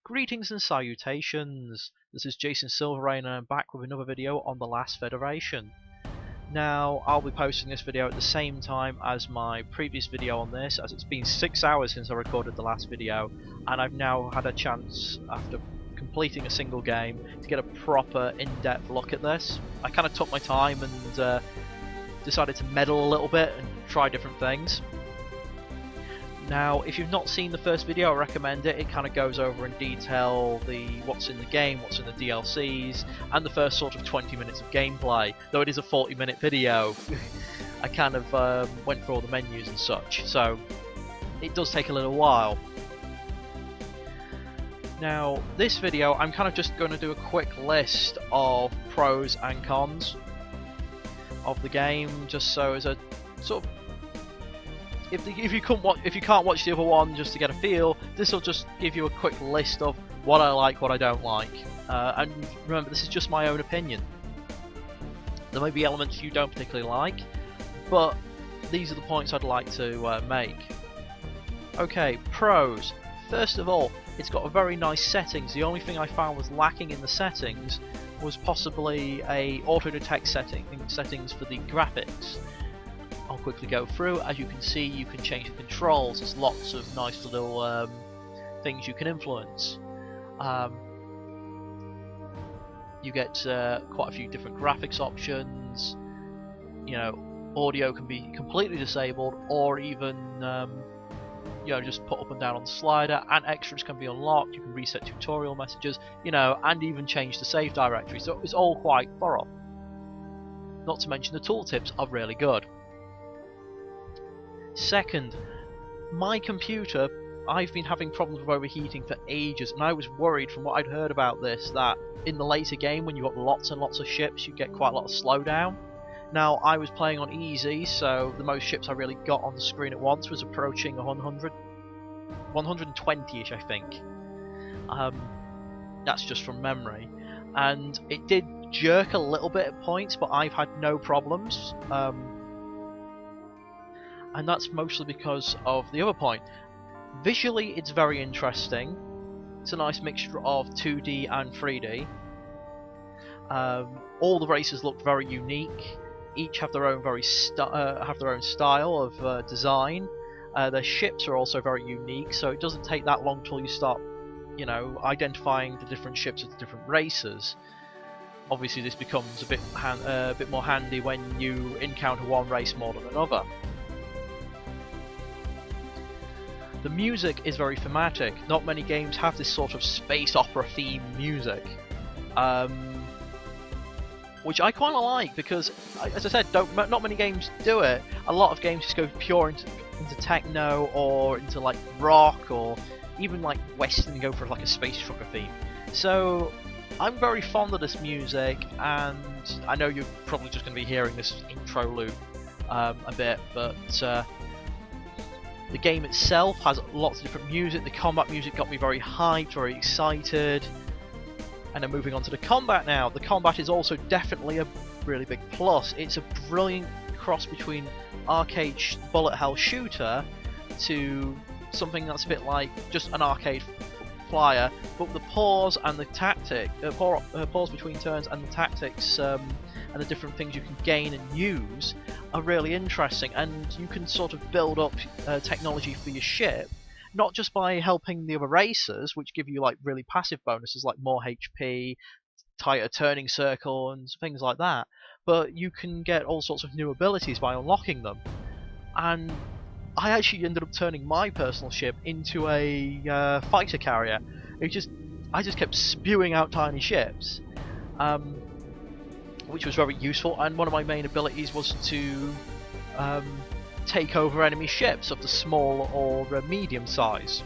Greetings and salutations, this is Jason Silverain and I'm back with another video on the Last Federation. Now, I'll be posting this video at the same time as my previous video on this, as it's been 6 hours since I recorded the last video, and I've now had a chance, after completing a single game, to get a proper in-depth look at this. I kind of took my time and decided to meddle a little bit and try different things. Now, if you've not seen the first video, I recommend it. It kind of goes over in detail what's in the game, what's in the DLCs, and the first sort of 20 minutes of gameplay. Though it is a 40-minute video, I kind of went through all the menus and such, so it does take a little while. Now, this video, I'm kind of just going to do a quick list of pros and cons of the game, just so as a sort of, if you can't watch the other one just to get a feel, this will just give you a quick list of what I like, what I don't like. And remember, this is just my own opinion. There may be elements you don't particularly like, but these are the points I'd like to make. Okay, pros. First of all, it's got a very nice settings. The only thing I found was lacking in the settings was possibly a auto-detect settings for the graphics. I'll quickly go through. As you can see, you can change the controls. There's lots of nice little things you can influence. You get quite a few different graphics options. You know, audio can be completely disabled, or even you know, just put up and down on the slider, and extras can be unlocked. You can reset tutorial messages, you know, and even change the save directory. So it's all quite thorough. Not to mention the tooltips are really good. Second, my computer, I've been having problems with overheating for ages, and I was worried from what I'd heard about this that in the later game, when you've got lots and lots of ships, you get quite a lot of slowdown. Now, I was playing on easy, so the most ships I really got on the screen at once was approaching 120-ish, I think. That's just from memory. And it did jerk a little bit at points, but I've had no problems. And that's mostly because of the other point. Visually, it's very interesting. It's a nice mixture of 2D and 3D. All the races look very unique. Each have their own style of design. Their ships are also very unique, so it doesn't take that long till you start, you know, identifying the different ships of the different races. Obviously, this becomes a bit more handy when you encounter one race more than another. The music is very thematic. Not many games have this sort of space opera themed music, which I quite like because, as I said, not many games do it. A lot of games just go pure into techno or into like rock or even like western, go for like a space trucker theme. So I'm very fond of this music, and I know you're probably just going to be hearing this intro loop a bit, but the game itself has lots of different music. The combat music got me very hyped, very excited. And then moving on to the combat now. The combat is also definitely a really big plus. It's a brilliant cross between arcade bullet hell shooter to something that's a bit like just an arcade flyer, but the pause and the tactic, pause between turns and the tactics and the different things you can gain and use are really interesting, and you can sort of build up technology for your ship, not just by helping the other racers, which give you like really passive bonuses like more HP, tighter turning circle and things like that, but you can get all sorts of new abilities by unlocking them. And I actually ended up turning my personal ship into a fighter carrier. I just kept spewing out tiny ships, which was very useful, and one of my main abilities was to take over enemy ships of the small or medium size,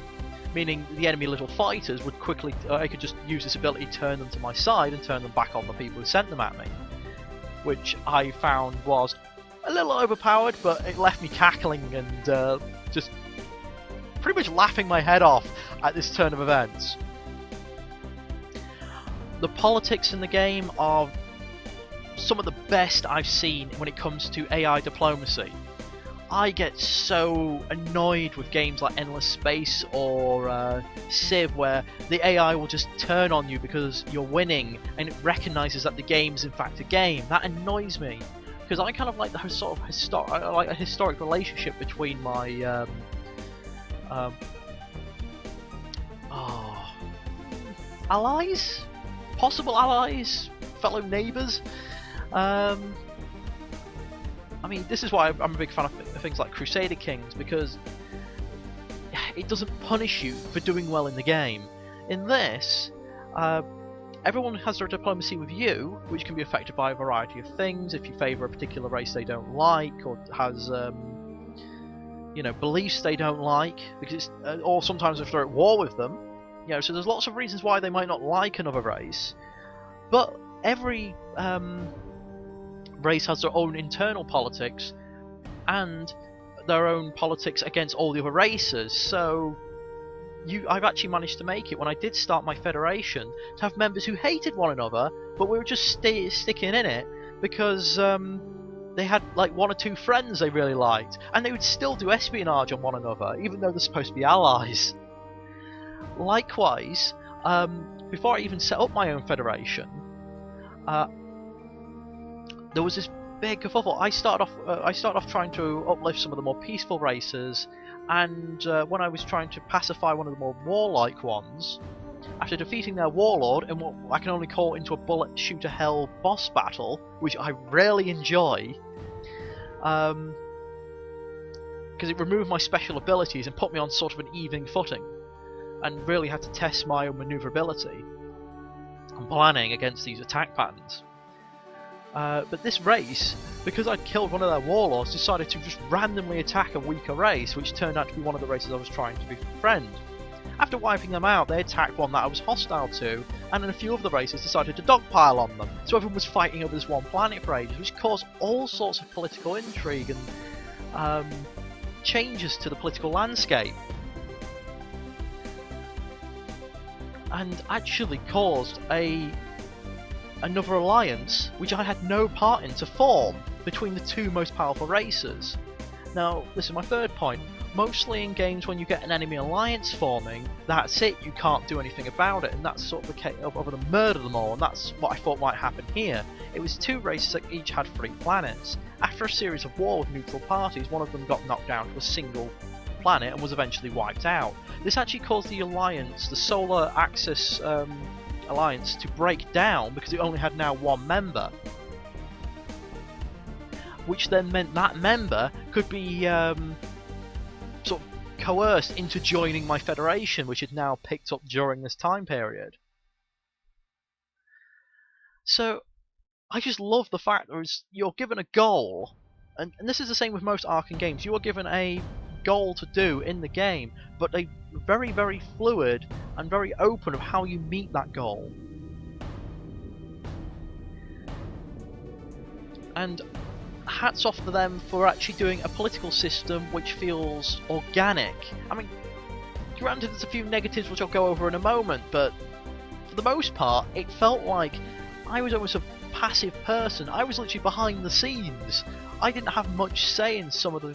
meaning the enemy little fighters would quickly, I could just use this ability to turn them to my side and turn them back on the people who sent them at me, which I found was a little overpowered, but it left me cackling and just pretty much laughing my head off at this turn of events. The politics in the game are some of the best I've seen when it comes to AI diplomacy. I get so annoyed with games like Endless Space or Civ, where the AI will just turn on you because you're winning and it recognises that the game is in fact a game. That annoys me, because I kind of like the sort of a historic relationship between my allies, possible allies, fellow neighbours. I mean, this is why I'm a big fan of things like Crusader Kings, because it doesn't punish you for doing well in the game. In this, everyone has their diplomacy with you, which can be affected by a variety of things. If you favour a particular race they don't like, or has beliefs they don't like, because or sometimes if they're at war with them. So there's lots of reasons why they might not like another race, but every race has their own internal politics and their own politics against all the other races. So I've actually managed to make it, when I did start my federation, to have members who hated one another, but we were just sticking in it because they had like one or two friends they really liked, and they would still do espionage on one another even though they're supposed to be allies. Likewise, before I even set up my own federation, there was this big kerfuffle. I started off trying to uplift some of the more peaceful races, and when I was trying to pacify one of the more warlike ones, after defeating their warlord in what I can only call into a bullet shooter hell boss battle, which I rarely enjoy, because it removed my special abilities and put me on sort of an even footing, and really had to test my own maneuverability and planning against these attack patterns. But this race, because I'd killed one of their warlords, decided to just randomly attack a weaker race, which turned out to be one of the races I was trying to befriend. After wiping them out, they attacked one that I was hostile to, and then a few of the races decided to dogpile on them. So everyone was fighting over this one planet for ages, which caused all sorts of political intrigue and changes to the political landscape. And actually caused another alliance, which I had no part in, to form between the two most powerful races. Now, this is my third point. Mostly in games, when you get an enemy alliance forming, that's it, you can't do anything about it, and that's sort of the case other than murder them all, and that's what I thought might happen here. It was two races that each had 3 planets. After a series of war with neutral parties, one of them got knocked down to a single planet and was eventually wiped out. This actually caused the alliance, the Solar Axis alliance, to break down because it only had now 1 member, which then meant that member could be sort of coerced into joining my federation, which had now picked up during this time period. So I just love the fact that you're given a goal, and this is the same with most Arkham games. You are given a goal to do in the game, but they're very, very fluid and very open of how you meet that goal. And hats off to them for actually doing a political system which feels organic. I mean, granted there's a few negatives which I'll go over in a moment, but for the most part it felt like I was almost a passive person. I was literally behind the scenes. I didn't have much say in some of the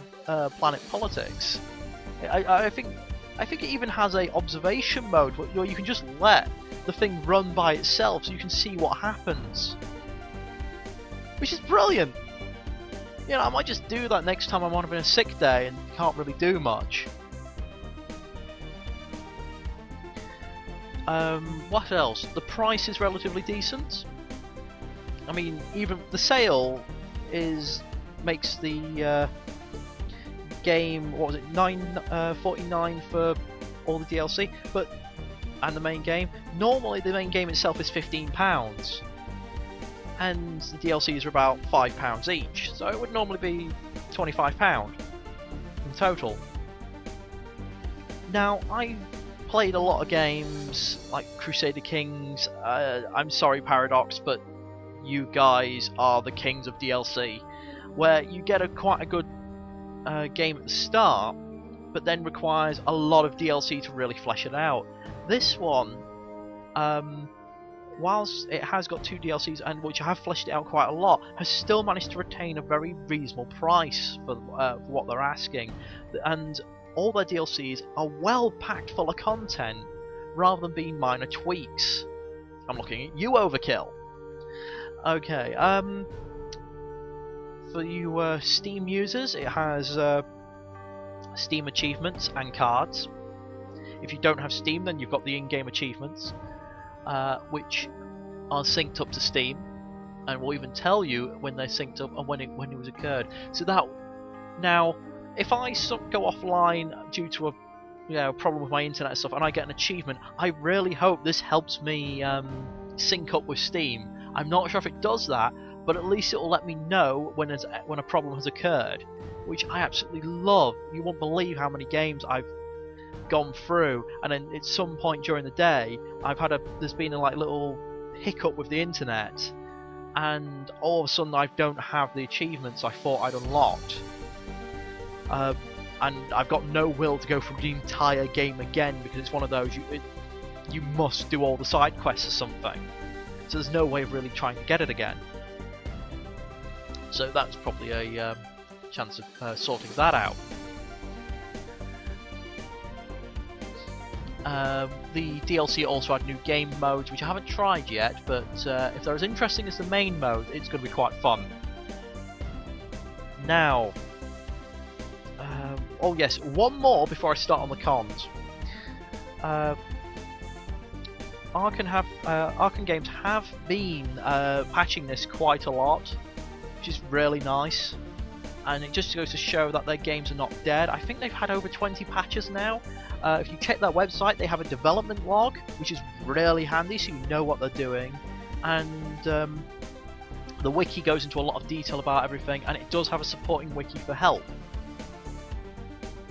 planet politics. I think it even has a observation mode where you can just let the thing run by itself so you can see what happens, which is brilliant. I might just do that next time I'm having a sick day and can't really do much. What else? The price is relatively decent. I mean, even the sale makes the game, what was it, $9.49 for all the DLC, and the main game. Normally the main game itself is £15, and the DLCs are about £5 each, so it would normally be £25 in total. Now, I played a lot of games like Crusader Kings. I'm sorry, Paradox, but you guys are the kings of DLC, where you get quite a good game at the start, but then requires a lot of DLC to really flesh it out. This one whilst it has got 2 DLCs and which have fleshed it out quite a lot, has still managed to retain a very reasonable price for what they're asking, and all their DLCs are well packed full of content rather than being minor tweaks. I'm looking at you, Overkill. Okay, for you Steam users, it has Steam achievements and cards. If you don't have Steam, then you've got the in-game achievements, which are synced up to Steam, and will even tell you when they're synced up and when it was occurred. So that now, if I go offline due to a problem with my internet and stuff, and I get an achievement, I really hope this helps me sync up with Steam. I'm not sure if it does that, but at least it will let me know when a problem has occurred, which I absolutely love. You won't believe how many games I've gone through, and then at some point during the day, there's been a little hiccup with the internet, and all of a sudden I don't have the achievements I thought I'd unlocked. And I've got no will to go through the entire game again, because it's one of those you must do all the side quests or something. So there's no way of really trying to get it again. So that's probably a chance of sorting that out. The DLC also had new game modes, which I haven't tried yet, but if they're as interesting as the main mode, it's going to be quite fun. Now, oh yes, one more before I start on the cons. Arkham Games have been patching this quite a lot, which is really nice, and it just goes to show that their games are not dead. I think they've had over 20 patches now. If you check their website, they have a development log, which is really handy, so you know what they're doing, and the wiki goes into a lot of detail about everything, and it does have a supporting wiki for help.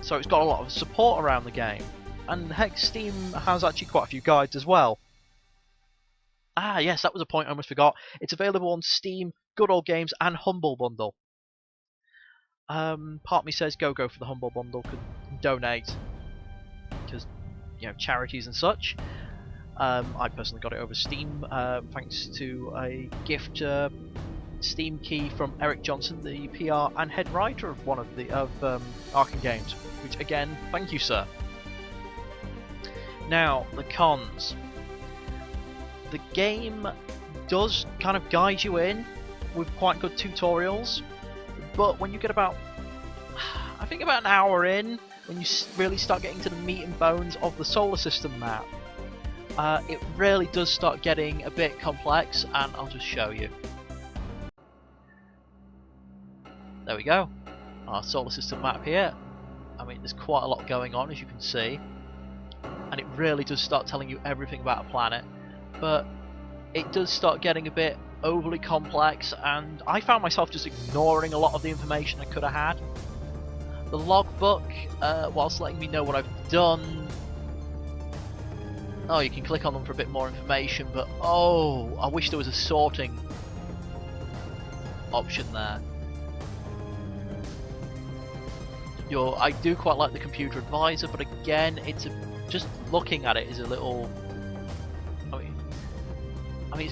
So it's got a lot of support around the game, and heck, Steam has actually quite a few guides as well. Ah yes, that was a point I almost forgot. It's available on Steam, Good Old Games, and Humble Bundle. Part of me says go for the Humble Bundle, could donate, because charities and such. I personally got it over Steam, thanks to a gift Steam key from Erik Johnson, the PR and head writer of one of Arkham Games. Which again, thank you, sir. Now the cons. The game does kind of guide you in with quite good tutorials, but when you get about an hour in, when you really start getting to the meat and bones of the solar system map, it really does start getting a bit complex, and I'll just show you. There we go, our solar system map here. I mean, there's quite a lot going on, as you can see, and it really does start telling you everything about a planet, but it does start getting a bit overly complex, and I found myself just ignoring a lot of the information I could have had. The logbook, whilst letting me know what I've done, oh, you can click on them for a bit more information, but oh, I wish there was a sorting option there. I do quite like the computer advisor, but again, just looking at it is a little. I mean,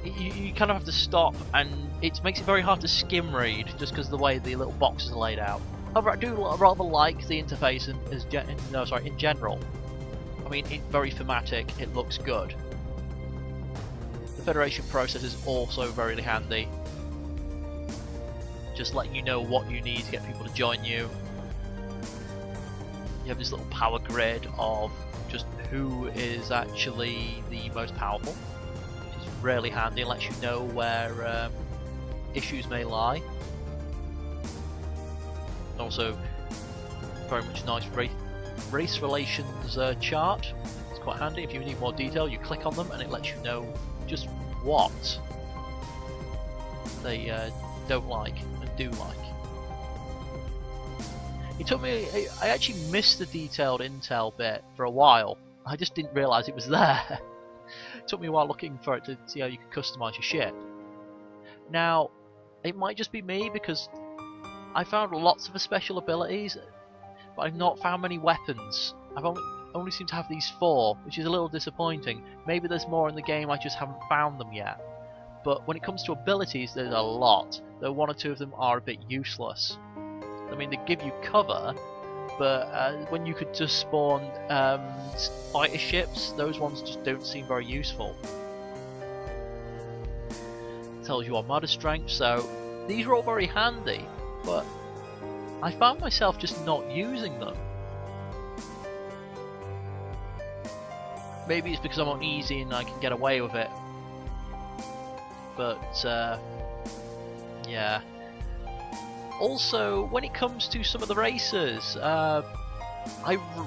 you kind of have to stop, and it makes it very hard to skim read just because of the way the little boxes are laid out. However, I do rather like the interface in general. I mean, it's very thematic. It looks good. The Federation process is also very handy, just letting you know what you need to get people to join you. You have this little power grid of just who is actually the most powerful, which is really handy and lets you know where issues may lie. Also, very much nice race relations chart. It's quite handy. If you need more detail, you click on them and it lets you know just what they don't like and do like. It took me, I actually missed the detailed intel bit for a while. I just didn't realise it was there. It took me a while looking for it to see how you could customise your ship. Now, it might just be me because I found lots of special abilities, but I've not found many weapons. only seem to have these 4, which is a little disappointing. Maybe there's more in the game, I just haven't found them yet. But when it comes to abilities, there's a lot, though 1 or 2 of them are a bit useless. I mean, they give you cover, but when you could just spawn fighter ships, those ones just don't seem very useful. It tells you armada strength, so these are all very handy, but I found myself just not using them. Maybe it's because I'm on easy and I can get away with it. But, yeah. Also, when it comes to some of the races, I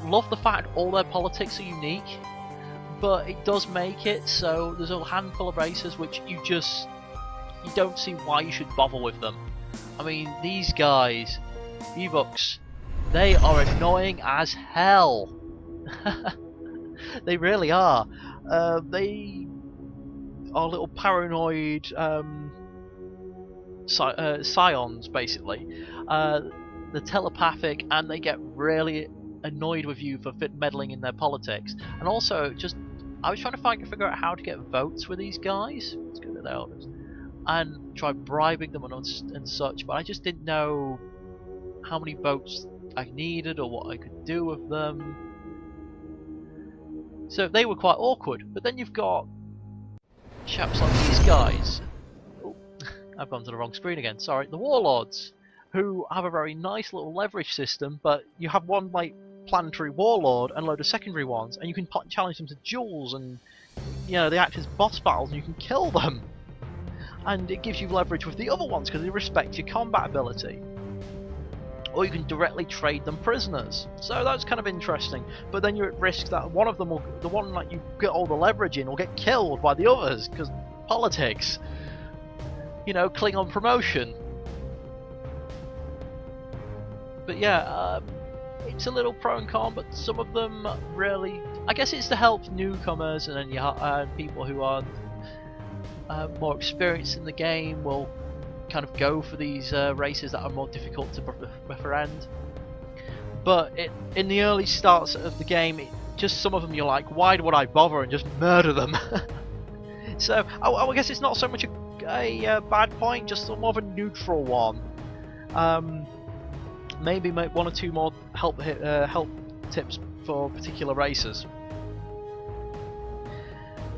love the fact all their politics are unique, but it does make it so there's a handful of races which you don't see why you should bother with them. I mean, these guys, V-Bucks, they are annoying as hell. They really are. They are little paranoid scions, basically. They're telepathic, and they get really annoyed with you for meddling in their politics. And also, I was trying to figure out how to get votes with these guys. Let's go to the elders. And try bribing them and such, but I just didn't know how many votes I needed or what I could do with them. So they were quite awkward. But then you've got chaps like these guys. Oh, I've gone to the wrong screen again, sorry. The warlords, who have a very nice little leverage system, but you have one like planetary warlord and a load of secondary ones, and you can challenge them to duels, and you know, they act as boss battles and you can kill them. And it gives you leverage with the other ones because they respect your combat ability. Or you can directly trade them prisoners. So that's kind of interesting. But then you're at risk that one of them, the one that you get all the leverage in, will get killed by the others because politics. You know, Klingon promotion. But yeah, it's a little pro and con, but some of them really, I guess it's to help newcomers, and then you people who are more experienced in the game will kind of go for these races that are more difficult to befriend. But in the early starts of the game, just some of them you're like, why would I bother, and just murder them. So I guess it's not so much a bad point, just more of a neutral one. Maybe make 1 or 2 more help tips for particular races.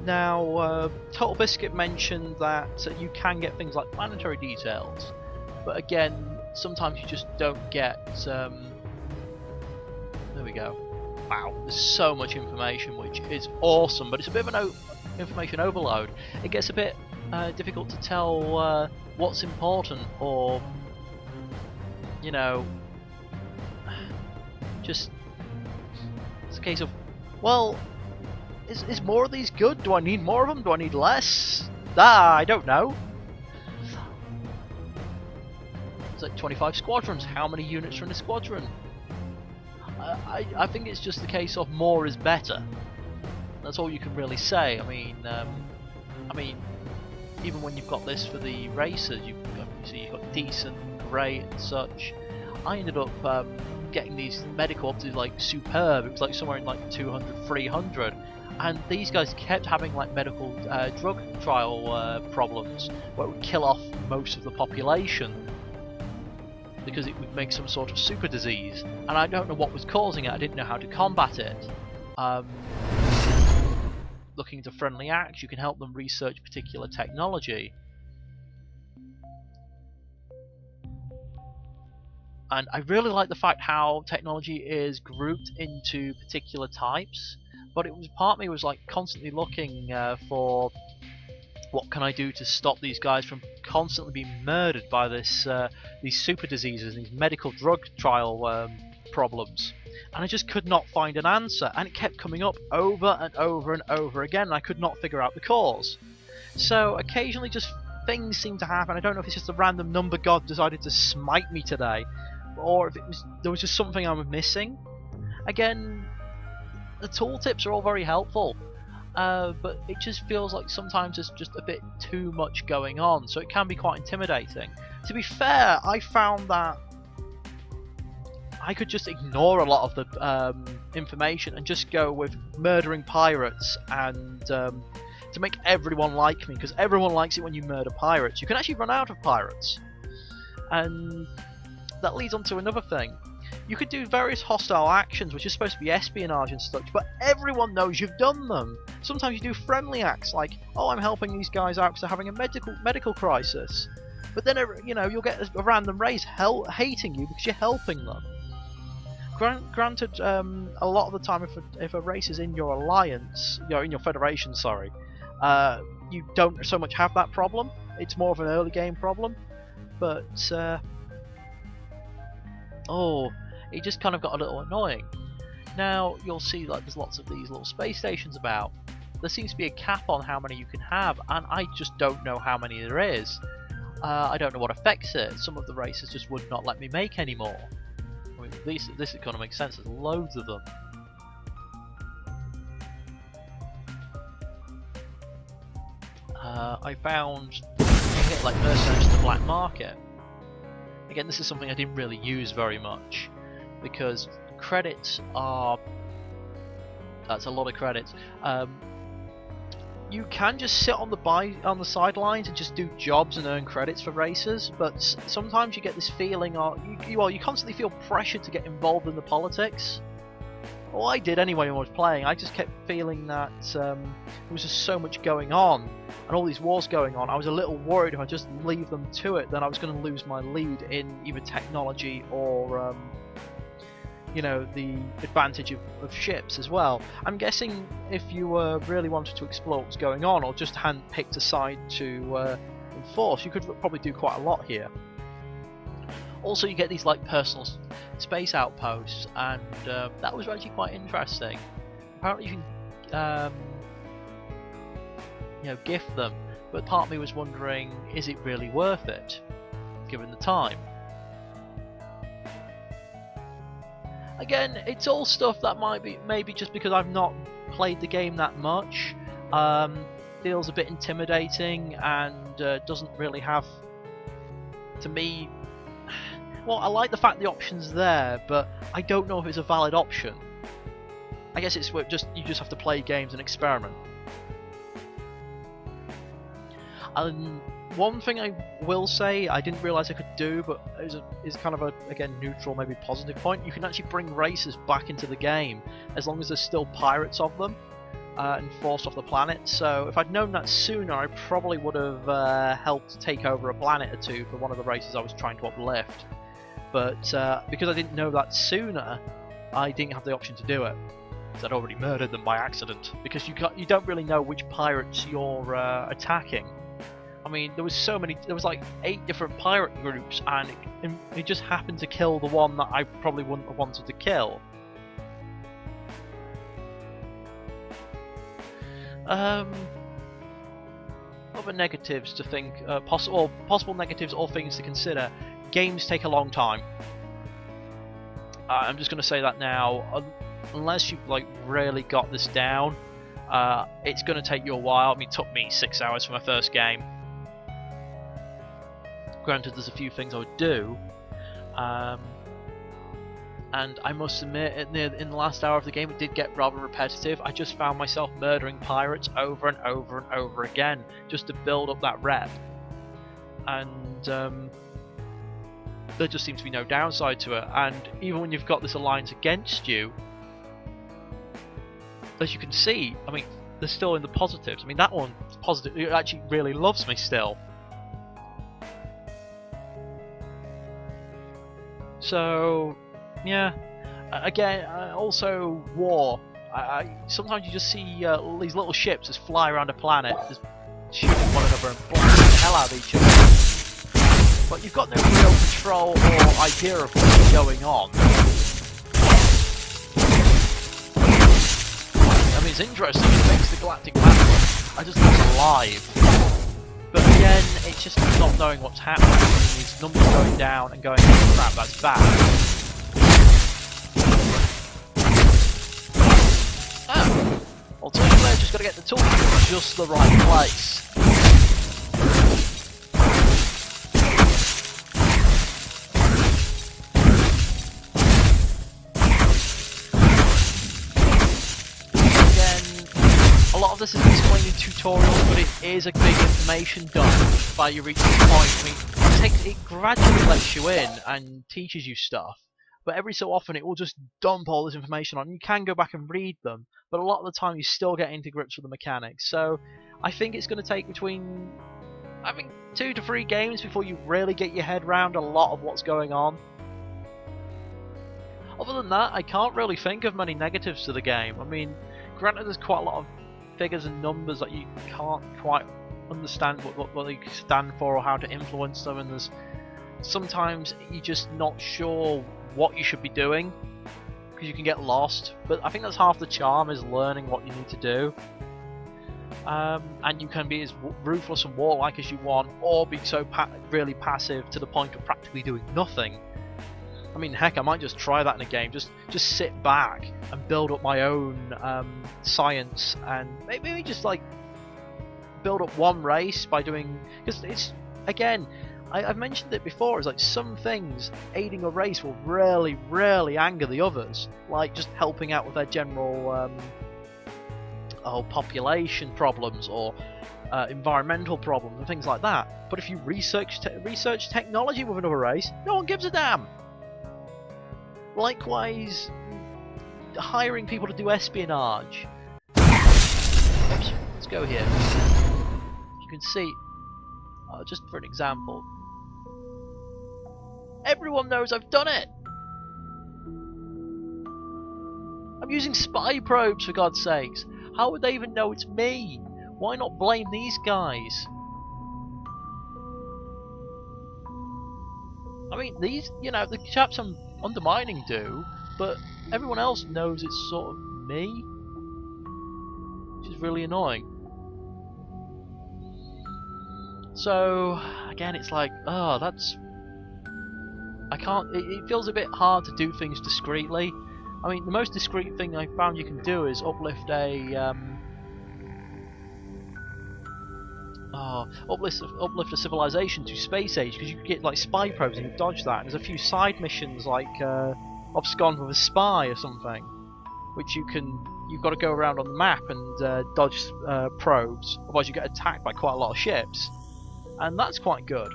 Now, Total Biscuit mentioned that you can get things like planetary details, but again, sometimes you just don't get. There we go. Wow, there's so much information, which is awesome, but it's a bit of an information overload. It gets a bit difficult to tell what's important, or you know, just it's a case of, well, is more of these good? Do I need more of them? Do I need less? I don't know. It's like 25 squadrons. How many units are in a squadron? I think it's just the case of more is better. That's all you can really say. I mean, even when you've got this for the racers, you've got decent, great, and such. I ended up getting these medical up to like superb. It was like somewhere in like 200, 300. And these guys kept having like medical drug trial problems where it would kill off most of the population because it would make some sort of super disease, and I don't know what was causing it. I didn't know how to combat it. Looking into friendly acts, you can help them research particular technology. And I really like the fact how technology is grouped into particular types. But it was part of me was like constantly looking for what can I do to stop these guys from constantly being murdered by these super diseases, these medical drug trial problems. And I just could not find an answer, and it kept coming up over and over and over again, and I could not figure out the cause. So occasionally just things seem to happen. I don't know if it's just a random number god decided to smite me today, or if there was just something I was missing. Again, the tooltips are all very helpful, but it just feels like sometimes there's just a bit too much going on, so it can be quite intimidating. To be fair, I found that I could just ignore a lot of the information and just go with murdering pirates and to make everyone like me, because everyone likes it when you murder pirates. You can actually run out of pirates. And that leads on to another thing. You could do various hostile actions, which is supposed to be espionage and such, but everyone knows you've done them. Sometimes you do friendly acts, like, oh, I'm helping these guys out because they're having a medical crisis. But then, you know, you'll get a random race hating you because you're helping them. Granted, a lot of the time, if a race is in your alliance, in your federation, sorry, you don't so much have that problem. It's more of an early game problem. But it just kind of got a little annoying. Now you'll see like there's lots of these little space stations about. There seems to be a cap on how many you can have, and I just don't know how many there is. I don't know what affects it. Some of the races just would not let me make any more. I mean, this kind of makes sense. There's loads of them. I found you can get like mercenaries to the black market. Again, this is something I didn't really use very much because credits are. That's a lot of credits. You can just sit on the sidelines and just do jobs and earn credits for races, but sometimes you get this feeling, you constantly feel pressured to get involved in the politics. Well, I did anyway when I was playing. I just kept feeling that there was just so much going on, and all these wars going on. I was a little worried if I just leave them to it, then I was going to lose my lead in either technology or the advantage of ships as well. I'm guessing if you really wanted to explore what's going on, or just hand-picked a side to enforce, you could probably do quite a lot here. Also, you get these like personal space outposts, and that was actually quite interesting. Apparently, you can gift them, but part of me was wondering, is it really worth it, given the time? Again, it's all stuff that might be maybe just because I've not played the game that much, feels a bit intimidating and doesn't really have, to me. Well, I like the fact the option's there, but I don't know if it's a valid option. I guess it's you just have to play games and experiment. And one thing I will say I didn't realise I could do, but is kind of a, again, neutral, maybe positive point. You can actually bring races back into the game as long as there's still pirates of them and forced off the planet. So if I'd known that sooner, I probably would have helped take over a planet or two for one of the races I was trying to uplift. But because I didn't know that sooner, I didn't have the option to do it. Because I'd already murdered them by accident. Because you don't really know which pirates you're attacking. I mean, there was like 8 different pirate groups, and it just happened to kill the one that I probably wouldn't have wanted to kill. Other negatives to think, possible negatives or things to consider. Games take a long time. I'm just going to say that now. Unless you've like really got this down, it's going to take you a while. I mean, it took me 6 hours for my first game. Granted, there's a few things I would do, and I must admit, in the last hour of the game, it did get rather repetitive. I just found myself murdering pirates over and over and over again, just to build up that rep. And there just seems to be no downside to it. And even when you've got this alliance against you, as you can see, I mean, they're still in the positives. I mean, that one's positive. It actually really loves me still. So, yeah. Again, also war. Sometimes you just see these little ships just fly around a planet, just shooting one another and blowing the hell out of each other. But you've got no real control or idea of what's going on. I mean, it's interesting. It makes the galactic map I just looks alive. But again, it's just not knowing what's happening. These numbers going down and going, oh, crap, that's bad. Oh, alternatively, I've just got to get the tool in just the right place. this is explained in tutorials, but it is a big information dump by you reach this point. I mean, it gradually lets you in and teaches you stuff, but every so often it will just dump all this information on. You can go back and read them, but a lot of the time you still get into grips with the mechanics. So I think it's going to take between 2 to 3 games before you really get your head around a lot of what's going on. Other than that, I can't really think of many negatives to the game. I mean, granted there's quite a lot of figures and numbers that you can't quite understand what they stand for or how to influence them, and there's sometimes you're just not sure what you should be doing because you can get lost, but I think that's half the charm, is learning what you need to do. And you can be as ruthless and warlike as you want, or be so really passive to the point of practically doing nothing. I mean, heck, I might just try that in a game. Just sit back and build up my own science, and maybe just like build up one race by doing. Because it's, again, I've mentioned it before. It's like some things aiding a race will really anger the others, like just helping out with their general population problems or environmental problems and things like that. But if you research technology with another race, no one gives a damn. Likewise, hiring people to do espionage. Oops, let's go here. You can see, just for an example, everyone knows I've done it. I'm using spy probes, for God's sakes. How would they even know it's me? Why not blame these guys? I mean, these, the chaps I'm undermining do, but everyone else knows it's sort of me, which is really annoying. So, again, it's like, it feels a bit hard to do things discreetly. I mean, the most discreet thing I found you can do is uplift a civilization to space age, because you can get like spy probes and you dodge that. And there's a few side missions like abscond with a spy or something, which you've got to go around on the map and dodge probes, otherwise you get attacked by quite a lot of ships, and that's quite good.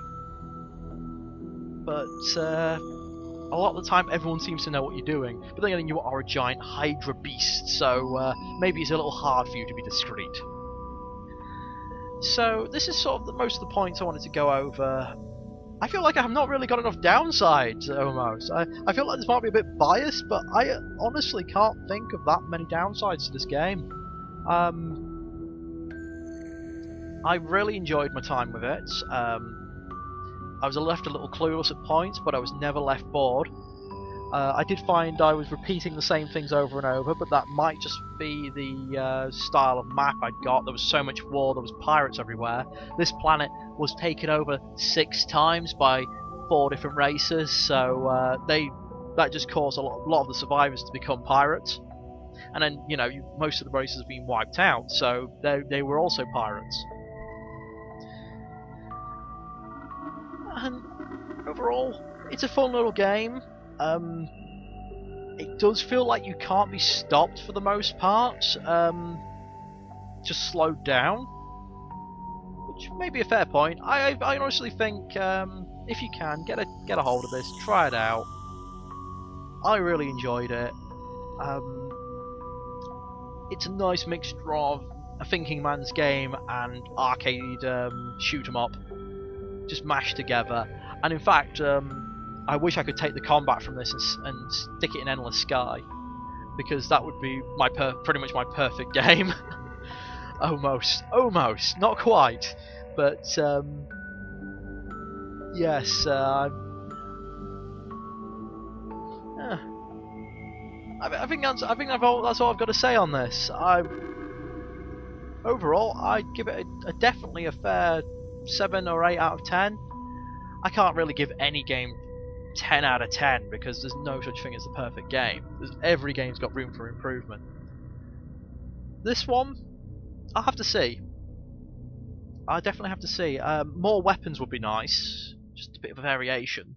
But a lot of the time everyone seems to know what you're doing, but then again, you are a giant Hydra beast, so maybe it's a little hard for you to be discreet. So this is sort of most of the points I wanted to go over. I feel like I have not really got enough downsides, almost. I feel like this might be a bit biased, but I honestly can't think of that many downsides to this game. I really enjoyed my time with it. I was left a little clueless at points, but I was never left bored. I did find I was repeating the same things over and over, but that might just be the style of map I'd got. There was so much war, there was pirates everywhere. This planet was taken over 6 times by 4 different races, so that just caused a lot of the survivors to become pirates. And then, most of the races have been wiped out, so they were also pirates. And overall, it's a fun little game. It does feel like you can't be stopped for the most part, just slowed down, which may be a fair point. I honestly think if you can get a hold of this, try it out. I really enjoyed it. It's a nice mixture of a thinking man's game and arcade shoot 'em up, just mashed together. And in fact, I wish I could take the combat from this and stick it in Endless Sky, because that would be pretty much my perfect game. almost, not quite, but yes. I think that's all I've got to say on this. Overall, I'd give it definitely a fair 7 or 8 out of 10. I can't really give any game 10 out of 10 because there's no such thing as the perfect game. Every game's got room for improvement. This one, I'll have to see. I definitely have to see. More weapons would be nice, just a bit of a variation.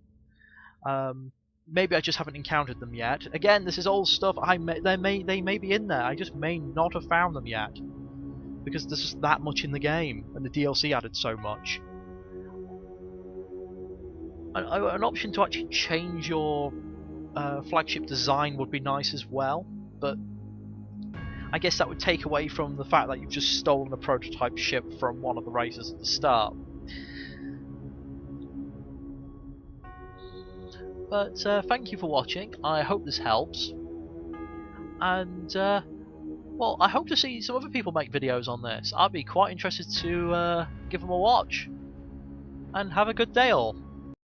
Maybe I just haven't encountered them yet. Again, this is old stuff. They may be in there. I just may not have found them yet. because there's just that much in the game, and the DLC added so much. An option to actually change your flagship design would be nice as well, but I guess that would take away from the fact that you've just stolen a prototype ship from one of the races at the start. But thank you for watching. I hope this helps, and well, I hope to see some other people make videos on this. I'd be quite interested to give them a watch. And have a good day all.